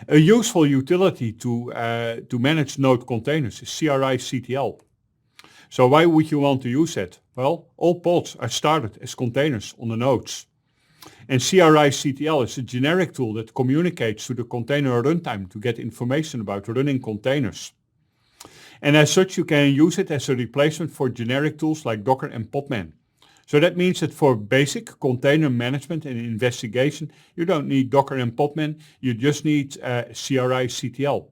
A useful utility to manage node containers is CRI-CTL. So why would you want to use it? Well, all pods are started as containers on the nodes. And CRI-CTL is a generic tool that communicates to the container runtime to get information about running containers. And as such, you can use it as a replacement for generic tools like Docker and Podman. So that means that for basic container management and investigation, you don't need Docker and Podman, you just need CRI-CTL.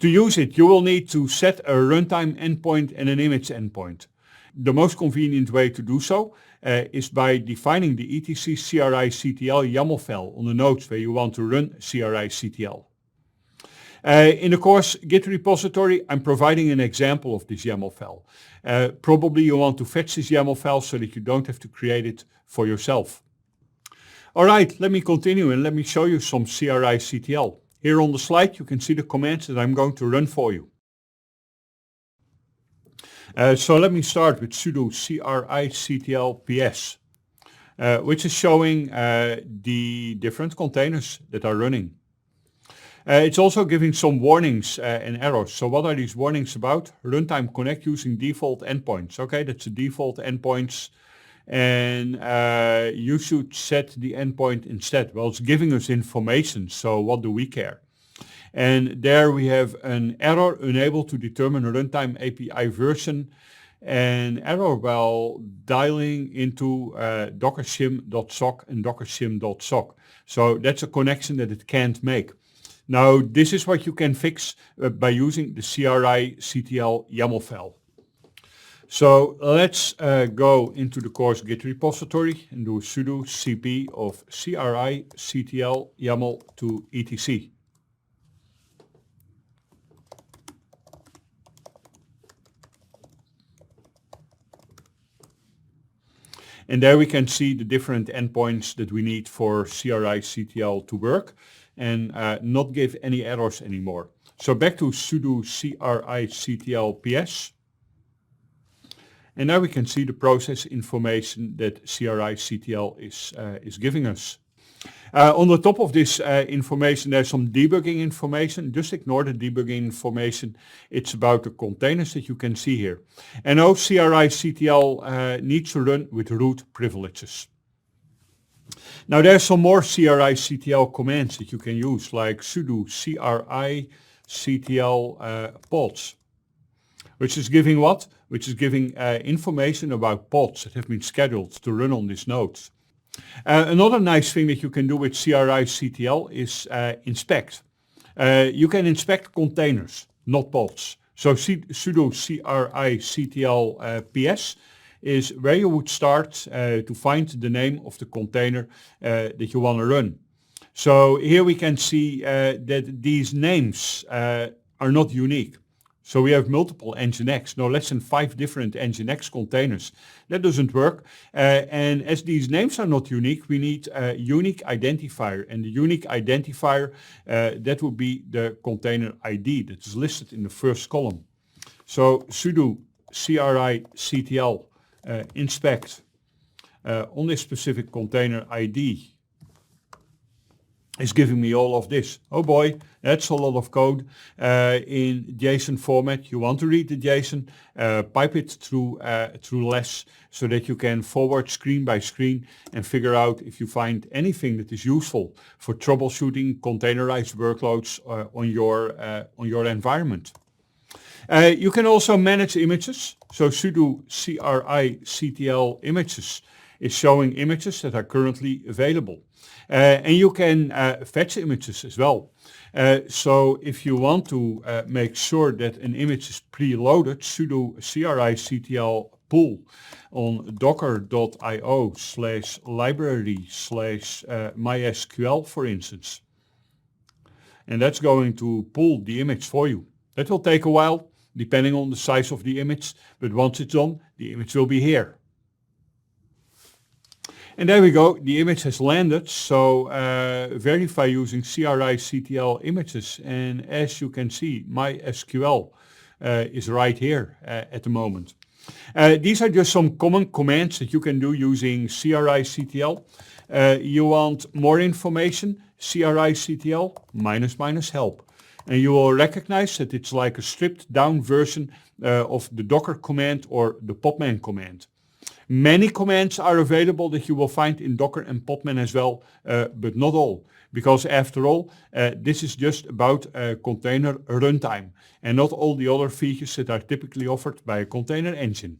To use it, you will need to set a runtime endpoint and an image endpoint. The most convenient way to do so is by defining the etc CRI-CTL YAML file on the nodes where you want to run CRI-CTL. In the course Git repository, I'm providing an example of this YAML file. Probably you want to fetch this YAML file so that you don't have to create it for yourself. All right, let me continue and let me show you some CRI-CTL. Here on the slide, you can see the commands that I'm going to run for you. So let me start with sudo CRI-CTL ps, which is showing the different containers that are running. It's also giving some warnings and errors. So what are these warnings about? Runtime connect using default endpoints. Okay, that's the default endpoints. And you should set the endpoint instead. Well, it's giving us information, so what do we care? And there we have an error, unable to determine a runtime API version, an error while dialing into dockershim.sock and dockershim.sock. So that's a connection that it can't make. Now, this is what you can fix by using the CRI-CTL YAML file. So let's go into the course Git repository and do sudo cp of CRI-CTL YAML to etc. And there we can see the different endpoints that we need for CRI-CTL to work and not give any errors anymore. So back to sudo CRI-CTL ps. And now we can see the process information that CRI-CTL is giving us. On the top of this information, there's some debugging information. Just ignore the debugging information. It's about the containers that you can see here. And now CRI-CTL needs to run with root privileges. Now there's some more CRI-CTL commands that you can use, like sudo CRI-CTL pods, which is giving what? Which is giving information about pods that have been scheduled to run on these nodes. Another nice thing that you can do with CRI-CTL is inspect. You can inspect containers, not pods. So sudo CRI-CTL ps is where you would start to find the name of the container that you want to run. So here we can see that these names are not unique. So we have multiple Nginx, no less than 5 different Nginx containers. That doesn't work. And as these names are not unique, we need a unique identifier. And the unique identifier, that would be the container ID that is listed in the first column. So sudo CRI-CTL inspect on this specific container ID is giving me all of this. Oh boy, that's a lot of code in JSON format. You want to read the JSON, pipe it through less so that you can forward screen by screen and figure out if you find anything that is useful for troubleshooting containerized workloads on your environment. You can also manage images. So sudo CRI-CTL images is showing images that are currently available. And you can fetch images as well. So if you want to make sure that an image is preloaded, sudo CRI-CTL pull on docker.io/library/mysql, for instance. And that's going to pull the image for you. That will take a while, depending on the size of the image, but once it's done, the image will be here. And there we go, the image has landed, so verify using CRI-CTL images, and as you can see, MySQL is right here at the moment. These are just some common commands that you can do using crictl. You want more information, crictl --help. And you will recognize that it's like a stripped down version of the Docker command or the Podman command. Many commands are available that you will find in Docker and Podman as well, but not all. Because after all, this is just about container runtime and not all the other features that are typically offered by a container engine.